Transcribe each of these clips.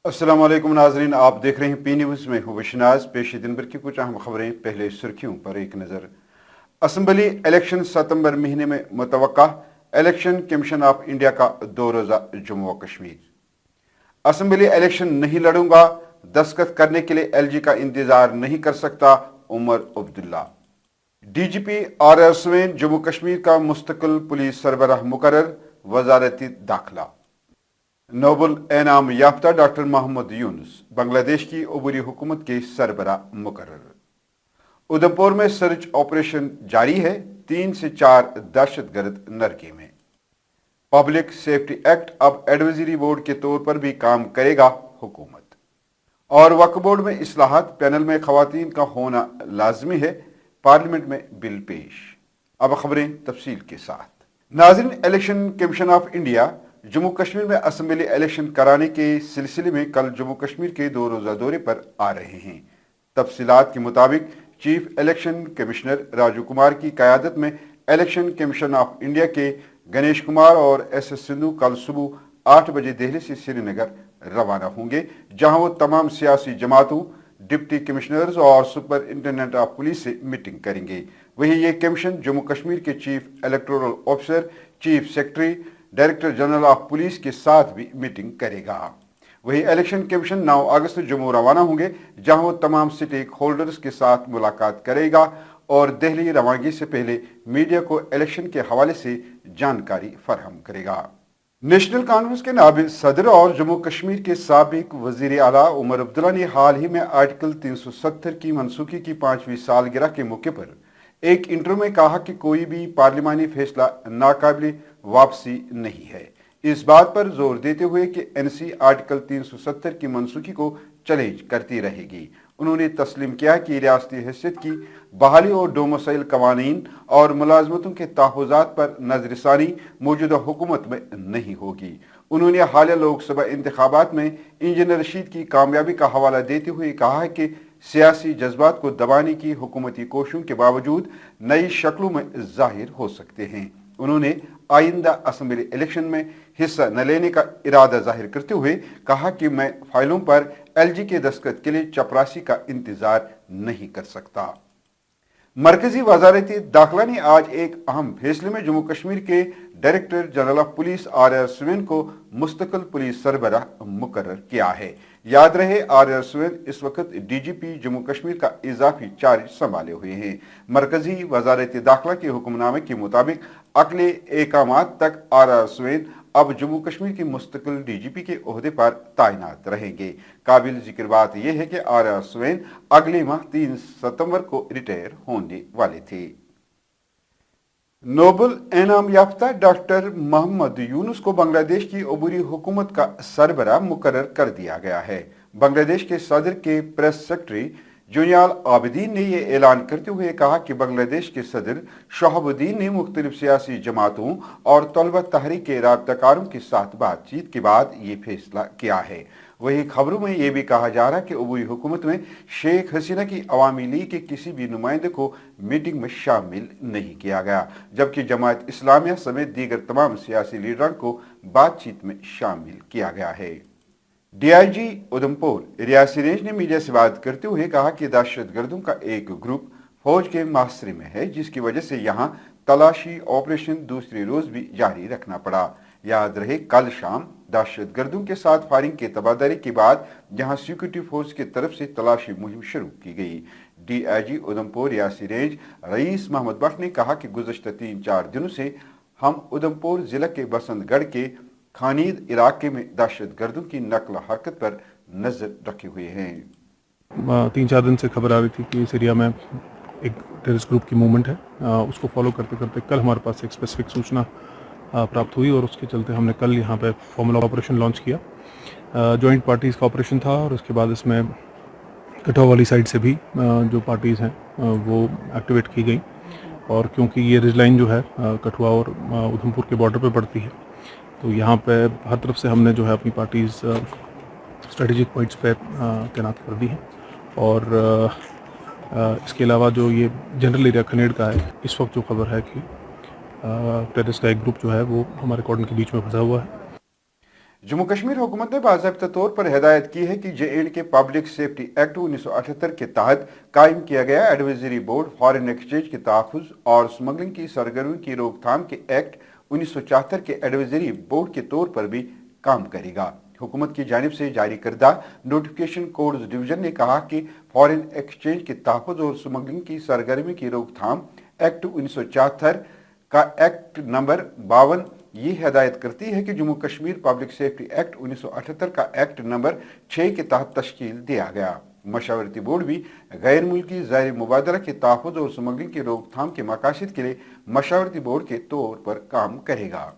अस्सलाम वालेकुम नाजरीन, आप देख रहे हैं पी न्यूज़ में हूँ विशनाज। पेश दिन भर की कुछ अहम खबरें। पहले सुर्खियों पर एक नज़र। असम्बली इलेक्शन सितंबर महीने में मुतवक्का। इलेक्शन कमीशन ऑफ इंडिया का 2 रोज़ा जम्मू व कश्मीर। असम्बली इलेक्शन नहीं लड़ूंगा, दस्तखत करने के लिए एलजी का इंतजार नहीं कर सकता, उमर अब्दुल्ला। डीजीपी आर सुवेन जम्मू कश्मीर का मुस्तकिल पुलिस सरबराह मुकर्रर, वजारती दाखिला। नोबल इनाम याफ्ता डॉक्टर मोहम्मद यूनुस बांग्लादेश की अबूरी हुकूमत के सरबराह मुकर्रर। उधमपुर में सर्च ऑपरेशन जारी है, 3 से 4 दहशतगर्द नरके में। पब्लिक सेफ्टी एक्ट अब एडवाइजरी बोर्ड के तौर पर भी काम करेगा हुकूमत। और वक्फ बोर्ड में इस्लाहात, पैनल में खवातीन का होना लाजमी है, पार्लियामेंट में बिल पेश। अब खबरें तफसील के साथ। नाज़रीन, election commission of India Jammu Kashmir में असम्बली इलेक्शन कराने के सिलसिले में कल जम्मू कश्मीर के 2 रोज़ा दौरे पर आ रहे हैं। तफसीलात के मुताबिक chief election commissioner Raju Kumar की क़यादत में इलेक्शन कमीशन ऑफ इंडिया के गणेश कुमार और एस सिंधु कल सुबह 8 बजे दिल्ली से श्रीनगर रवाना होंगे, जहां वो तमाम सियासी जमातों, डिप्टी कमिश्नर्स और सुपरिंटेंडेंट ऑफ पुलिस से मीटिंग करेंगे। वहीं ये कमीशन जम्मू कश्मीर के chief electoral officer, chief secretary, director general of police के साथ भी मीटिंग करेगा। वही इलेक्शन कमीशन 9 अगस्त जम्मू रवाना होंगे, जहां वो तमाम स्टेक होल्डर्स के साथ मुलाकात करेगा और दिल्ली रवानगी से पहले मीडिया को इलेक्शन के हवाले से जानकारी फराहम करेगा। नेशनल कॉन्फ्रेंस के नायब सदर और जम्मू कश्मीर के साबिक वजीर आला उमर अब्दुल्ला ने हाल ही में आर्टिकल 370 की मनसूखी की 5वीं सालगिरह के मौके पर एक इंटरव्यू में कहा कि कोई भी पार्लिमानी फैसला नाकाबिल वापसी नहीं है। इस बात पर जोर देते हुए कि एनसी आर्टिकल 370 की मनसूखी को चैलेंज करती रहेगी। उन्होंने तस्लीम किया कि रियासती हैसियत की बहाली और डोमिसाइल कवानीन और मुलाजमतों के तहफ़्फ़ुज़ात पर नज़रसानी मौजूदा हुकूमत में नहीं होगी। उन्होंने हालिया लोकसभा इंतखाबात में इंजीनियर रशीद की कामयाबी का हवाला देते हुए कहा है कि सियासी जज्बात को दबाने की हुकूमती कोशिशों के बावजूद नई शक्लों में जाहिर हो सकते हैं। उन्होंने आइंदा असम्बली इलेक्शन में हिस्सा न लेने का इरादा जाहिर करते हुए कहा कि मैं फाइलों पर एलजी के दस्तखत के लिए चपरासी का इंतजार नहीं कर सकता। मरकजी वजारती दाखिला ने आज एक अहम फैसले में जम्मू कश्मीर के director general of police R Swain को मुस्तकिल पुलिस सरबराह मुकर्रर किया है। याद रहे, आर सुवेन इस वक्त डीजीपी जम्मू कश्मीर का इजाफी चार्ज संभाले हुए हैं। मरकजी वजारती दाखिला के हुक्मनामे के मुताबिक अगले एकामात तक आर सुवेन अब जम्मू कश्मीर के मुस्तकिल डीजीपी के ओहदे पर तैनात रहेंगे। काबिल जिक्र बात यह है कि आर सुवेन अगले माह 3 सितंबर को रिटायर होने वाले थे। नोबल इनाम याफ्ता डॉक्टर मोहम्मद यूनुस को बांग्लादेश की अबूरी हुकूमत का सरबराह मुकर्रर कर दिया गया है। बांग्लादेश के सदर के प्रेस सेक्रेटरी जुनियाल आबिदीन ने यह ऐलान करते हुए कहा कि बांग्लादेश के सदर शहाबुद्दीन ने मुख्तलिफ सियासी जमातों और तलबा तहरीक के राब्ताकारों के साथ बातचीत के बाद ये फैसला किया है। वही खबरों में यह भी कहा जा रहा है कि अबूरी हुकूमत में शेख हसीना की अवामी लीग के किसी भी नुमाइंदे को मीटिंग में शामिल नहीं किया गया, जबकि जमात इस्लामिया समेत दीगर तमाम सियासी लीडरों को बातचीत में शामिल किया गया है। डीआईजी उधमपुर रियासी रेंज ने मीडिया से बात करते हुए कहा कि दहशतगर्दों का एक ग्रुप फौज के मास्टरी में है, जिसकी वजह से यहां तलाशी ऑपरेशन दूसरे रोज भी जारी रखना पड़ा। याद रहे, कल शाम दहशतगर्दों के साथ फायरिंग के तबादले के बाद यहां सिक्योरिटी फोर्स की तरफ से तलाशी मुहिम शुरू की गई। DIG Udhampur Reasi range rice Mohammad बख्श ने कहा कि गुज़श्ता 3-4 दिनों से हम उधमपुर जिला के बसंतगढ़ के खानीद इलाके में दहशतगर्दों की नकल हरकत पर नजर रखे हुए हैं। 3-4 दिन से खबर आ रही थी कि इस एरिया में एक टेररिस्ट ग्रुप की मूवमेंट है। उसको फॉलो करते करते कल हमारे पास एक स्पेसिफिक सूचना प्राप्त हुई और उसके चलते हमने कल यहाँ पे फॉर्मल ऑपरेशन लॉन्च किया। जॉइंट पार्टीज़ का ऑपरेशन था और उसके बाद इसमें कठुआ वाली साइड से भी जो पार्टीज़ हैं वो एक्टिवेट की गई। और क्योंकि ये रिज लाइन जो है कठुआ और उधमपुर के बॉर्डर पे पड़ती है, तो यहाँ पे हर तरफ से हमने जो है अपनी पार्टीज़ स्ट्रेटेजिक पॉइंट्स पे तैनात कर दी हैं। और इसके अलावा जो ये जनरल एरिया खनेड़ का है, इस वक्त जो खबर है कि टेररिस्ट का एक ग्रुप जो है वो हमारे कॉर्डन के बीच में फंसा हुआ है। जम्मू कश्मीर हुकूमत ने बाज़ाब्ता तौर पर हिदायत की है कि JNK पब्लिक सेफ्टी एक्ट 1978 के तहत कायम किया गया एडवाइजरी बोर्ड फॉरेन एक्सचेंज के तहफ़्फ़ुज़ और स्मगलिंग की सरगर्मी की रोकथाम के एक्ट 1974 के एडवाइजरी बोर्ड के तौर पर भी काम करेगा। हुकूमत की जानिब से जारी करदा नोटिफिकेशन कोड्स डिवीजन ने कहा कि फॉरेन एक्सचेंज के तहफ़्फ़ुज़ और स्मगलिंग की सरगर्मी की रोकथाम एक्ट 1974 का एक्ट नंबर 52 ये हिदायत करती है कि Jammu Kashmir public safety act 1978 का एक्ट नंबर 6 के तहत तश्कील दिया गया। मशावरती बोर्ड भी गैर मुल्की ज़ाहिर मुबादला के तहफ़्फ़ुज़ और स्मगलिंग की रोकथाम के मकासद के लिए मशावरती बोर्ड के तौर पर काम करेगा।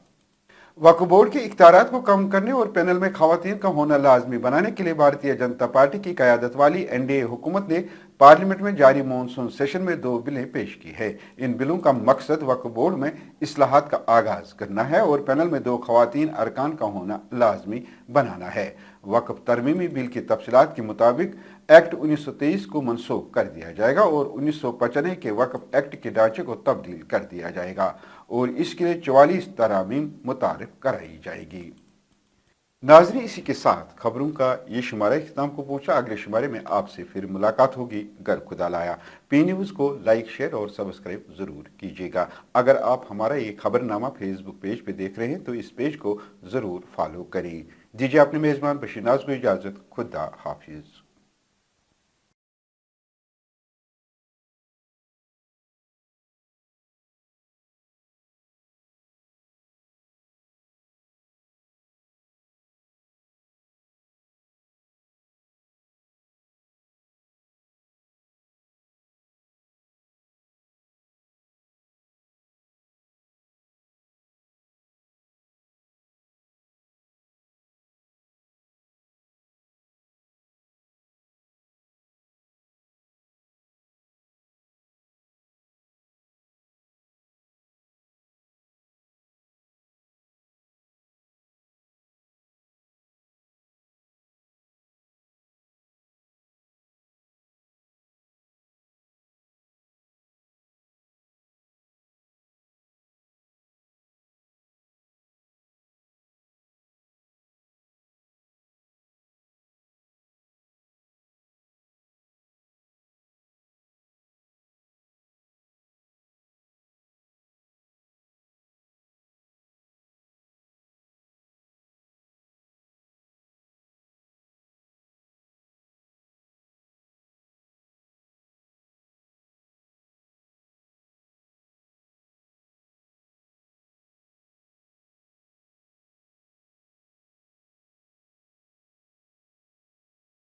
वक्फ बोर्ड के इख्तियारात को कम करने और पैनल में खवातीन का होना लाजमी बनाने के लिए भारतीय जनता पार्टी की क़यादत वाली NDA हुकूमत ने पार्लियामेंट में जारी मानसून सेशन में 2 बिलें पेश की है। इन बिलों का मकसद वक्फ बोर्ड में इस्लाहात का आगाज करना है और पैनल में 2 खवातीन अरकान का होना लाजमी बनाना है। वक्फ तरमीमी बिल की तफसीलात के मुताबिक एक्ट 1923 को मनसूख कर दिया जाएगा और 1995 के वक्फ एक्ट के ढांचे को तब्दील कर दिया जाएगा और इसके लिए 44 तरामीम मुतारिफ कराई जाएगी। नाज़रीन, इसी के साथ खबरों का ये शुमारा इख्तिताम को पहुंचा। अगले शुमारे में आपसे फिर मुलाकात होगी गर खुदा लाया। पी न्यूज़ को लाइक, शेयर और सब्सक्राइब ज़रूर कीजिएगा। अगर आप हमारा ये खबरनामा फेसबुक पेज पे देख रहे हैं तो इस पेज को ज़रूर फॉलो करें। दीजिए अपने मेज़बान बशीर नाज़ को इजाज़त। खुदा हाफिज़।